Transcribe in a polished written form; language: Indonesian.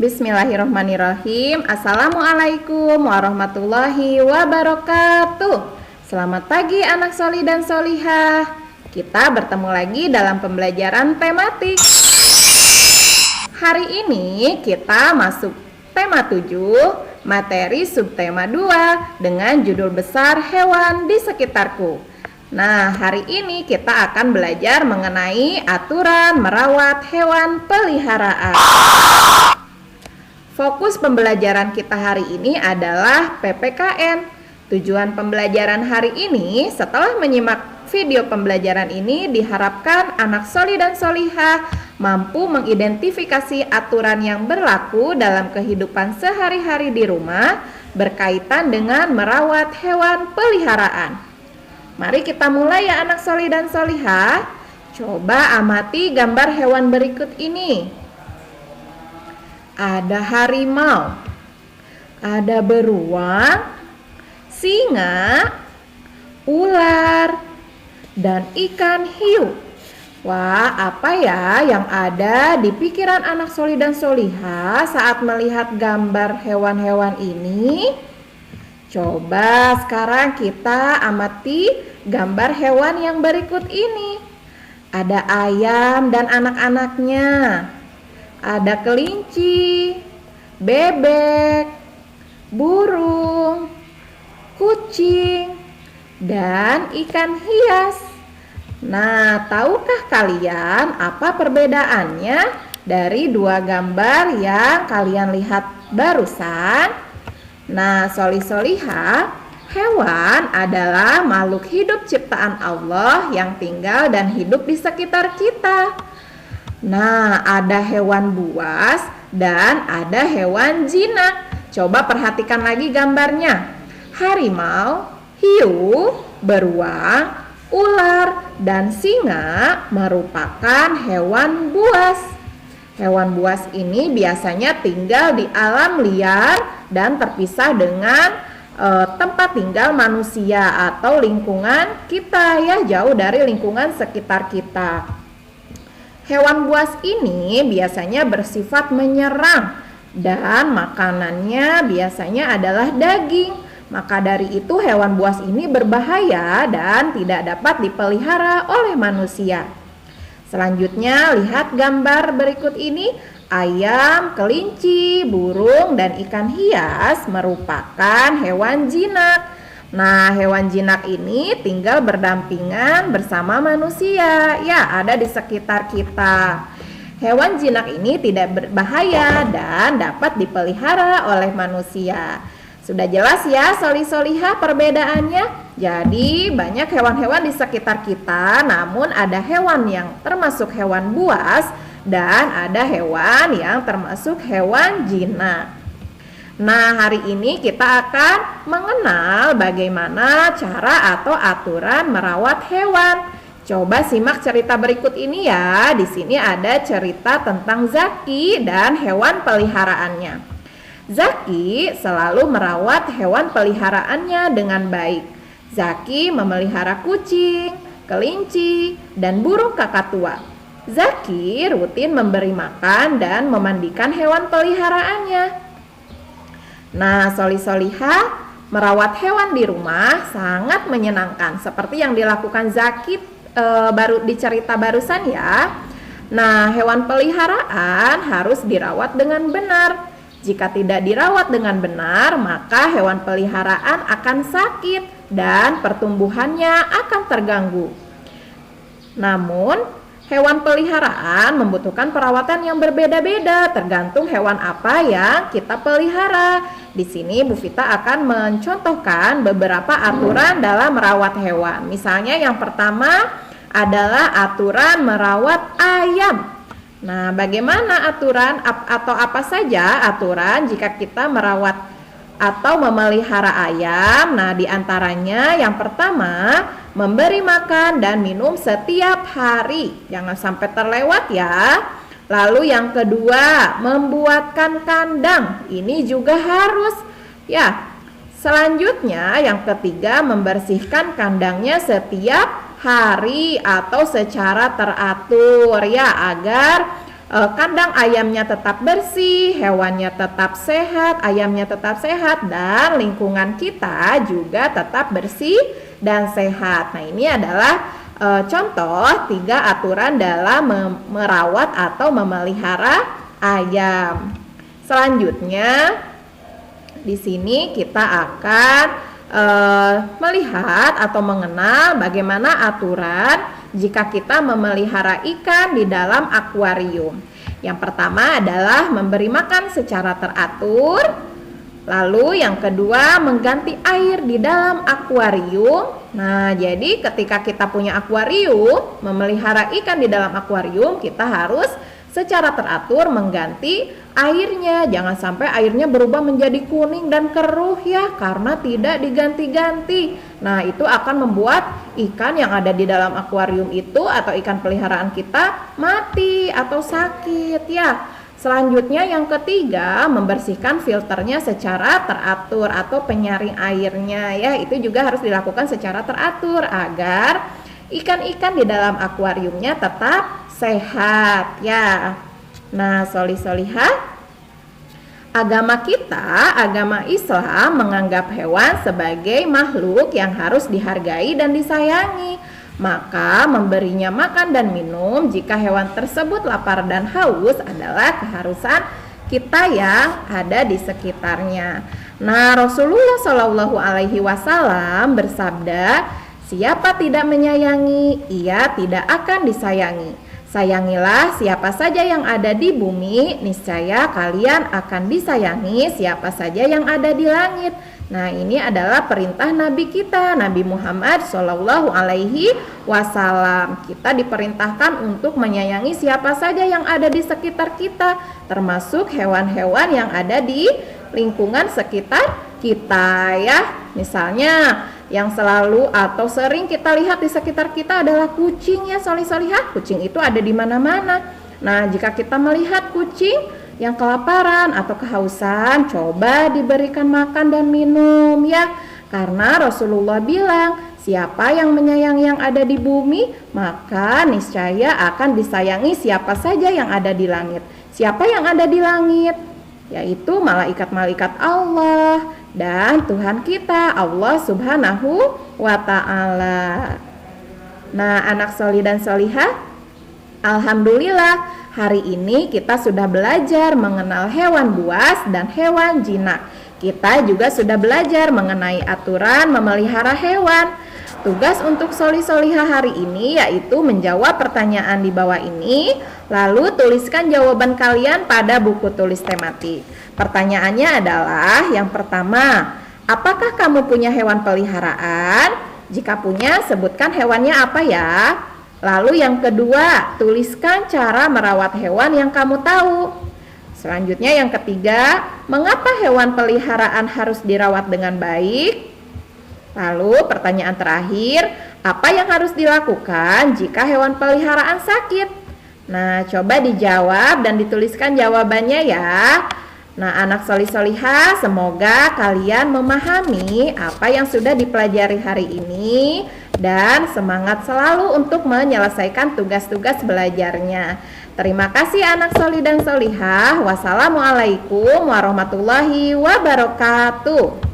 Bismillahirrahmanirrahim. Assalamualaikum warahmatullahi wabarakatuh. Selamat pagi anak soli dan solihah. Kita bertemu lagi dalam pembelajaran tematik. Hari ini kita masuk tema 7, materi subtema 2 dengan judul besar hewan di sekitarku. Nah, hari ini kita akan belajar mengenai aturan merawat hewan peliharaan. Fokus pembelajaran kita hari ini adalah PPKN. Tujuan pembelajaran hari ini setelah menyimak video pembelajaran ini diharapkan anak soli dan solihah mampu mengidentifikasi aturan yang berlaku dalam kehidupan sehari-hari di rumah berkaitan dengan merawat hewan peliharaan. Mari kita mulai ya anak soli dan solihah. Coba amati gambar hewan berikut ini. Ada harimau, ada beruang, singa, ular, dan ikan hiu. Wah, apa ya yang ada di pikiran anak soli dan solihah saat melihat gambar hewan-hewan ini? Coba sekarang kita amati gambar hewan yang berikut ini. Ada ayam dan anak-anaknya. Ada kelinci, bebek, burung, kucing, dan ikan hias. Nah, tahukah kalian apa perbedaannya dari dua gambar yang kalian lihat barusan? Nah, soli-solihah, hewan adalah makhluk hidup ciptaan Allah yang tinggal dan hidup di sekitar kita. Nah, ada hewan buas dan ada hewan jinak. Coba perhatikan lagi gambarnya. Harimau, hiu, beruang, ular, dan singa merupakan hewan buas. Hewan buas ini biasanya tinggal di alam liar dan terpisah dengan tempat tinggal manusia atau lingkungan kita ya, jauh dari lingkungan sekitar kita. Hewan buas ini biasanya bersifat menyerang dan makanannya biasanya adalah daging. Maka dari itu hewan buas ini berbahaya dan tidak dapat dipelihara oleh manusia. Selanjutnya lihat gambar berikut ini. Ayam, kelinci, burung, dan ikan hias merupakan hewan jinak. Nah, hewan jinak ini tinggal berdampingan bersama manusia, ya ada di sekitar kita. Hewan jinak ini tidak berbahaya dan dapat dipelihara oleh manusia. Sudah jelas ya soli-solihah perbedaannya? Jadi banyak hewan-hewan di sekitar kita, namun ada hewan yang termasuk hewan buas dan ada hewan yang termasuk hewan jinak. Nah, hari ini kita akan mengenal bagaimana cara atau aturan merawat hewan. Coba simak cerita berikut ini ya. Di sini ada cerita tentang Zaki dan hewan peliharaannya. Zaki selalu merawat hewan peliharaannya dengan baik. Zaki memelihara kucing, kelinci, dan burung kakatua. Zaki rutin memberi makan dan memandikan hewan peliharaannya. Nah, soli-solihah, merawat hewan di rumah sangat menyenangkan seperti yang dilakukan Zaki baru di cerita barusan ya. Nah, hewan peliharaan harus dirawat dengan benar. Jika tidak dirawat dengan benar, maka hewan peliharaan akan sakit dan pertumbuhannya akan terganggu. Namun, hewan peliharaan membutuhkan perawatan yang berbeda-beda tergantung hewan apa yang kita pelihara. Di sini Bu Vita akan mencontohkan beberapa aturan dalam merawat hewan. Misalnya yang pertama adalah aturan merawat ayam. Nah, bagaimana aturan atau apa saja aturan jika kita merawat atau memelihara ayam? Nah, diantaranya yang pertama, memberi makan dan minum setiap hari. Jangan sampai terlewat ya. Lalu yang kedua, membuatkan kandang. Ini juga harus ya. Selanjutnya yang ketiga, membersihkan kandangnya setiap hari atau secara teratur ya, agar kandang ayamnya tetap bersih, hewannya tetap sehat, ayamnya tetap sehat, dan lingkungan kita juga tetap bersih dan sehat. Nah, ini adalah contoh 3 aturan dalam merawat atau memelihara ayam. Selanjutnya, di sini kita akan melihat atau mengenal bagaimana aturan jika kita memelihara ikan di dalam akuarium. Yang pertama adalah memberi makan secara teratur. Lalu yang kedua, mengganti air di dalam akuarium. Nah, jadi ketika kita punya akuarium, memelihara ikan di dalam akuarium, kita harus secara teratur mengganti airnya. Jangan sampai airnya berubah menjadi kuning dan keruh ya, karena tidak diganti-ganti. Nah, itu akan membuat ikan yang ada di dalam akuarium itu atau ikan peliharaan kita mati atau sakit ya. Selanjutnya yang ketiga, membersihkan filternya secara teratur atau penyaring airnya ya. Itu juga harus dilakukan secara teratur agar ikan-ikan di dalam akuariumnya tetap sehat ya. Nah, solih-solihah, agama kita, agama Islam menganggap hewan sebagai makhluk yang harus dihargai dan disayangi. Maka memberinya makan dan minum jika hewan tersebut lapar dan haus adalah keharusan kita yang ada di sekitarnya. Nah, Rasulullah Shallallahu Alaihi Wasallam bersabda, siapa tidak menyayangi, ia tidak akan disayangi. Sayangilah siapa saja yang ada di bumi, niscaya kalian akan disayangi siapa saja yang ada di langit. Nah, ini adalah perintah Nabi kita, Nabi Muhammad Shallallahu Alaihi Wasallam. Kita diperintahkan untuk menyayangi siapa saja yang ada di sekitar kita, termasuk hewan-hewan yang ada di lingkungan sekitar kita ya. Misalnya yang selalu atau sering kita lihat di sekitar kita adalah kucing ya, solih-solihah. Kucing itu ada di mana-mana. Nah, jika kita melihat kucing yang kelaparan atau kehausan, coba diberikan makan dan minum ya. Karena Rasulullah bilang, siapa yang menyayangi yang ada di bumi, maka niscaya akan disayangi siapa saja yang ada di langit. Siapa yang ada di langit? Yaitu malaikat-malaikat Allah dan Tuhan kita, Allah Subhanahu wa Ta'ala. Nah, anak solih dan solihah, alhamdulillah hari ini kita sudah belajar mengenal hewan buas dan hewan jinak. Kita juga sudah belajar mengenai aturan memelihara hewan. Tugas untuk solih-solihah hari ini yaitu menjawab pertanyaan di bawah ini, lalu tuliskan jawaban kalian pada buku tulis tematik. Pertanyaannya adalah yang pertama, apakah kamu punya hewan peliharaan? Jika punya, sebutkan hewannya apa ya. Lalu yang kedua, tuliskan cara merawat hewan yang kamu tahu. Selanjutnya yang ketiga, mengapa hewan peliharaan harus dirawat dengan baik? Lalu pertanyaan terakhir, apa yang harus dilakukan jika hewan peliharaan sakit? Nah, coba dijawab dan dituliskan jawabannya ya. Nah, anak solih-solihah, semoga kalian memahami apa yang sudah dipelajari hari ini dan semangat selalu untuk menyelesaikan tugas-tugas belajarnya. Terima kasih anak solih dan solihah. Wassalamualaikum warahmatullahi wabarakatuh.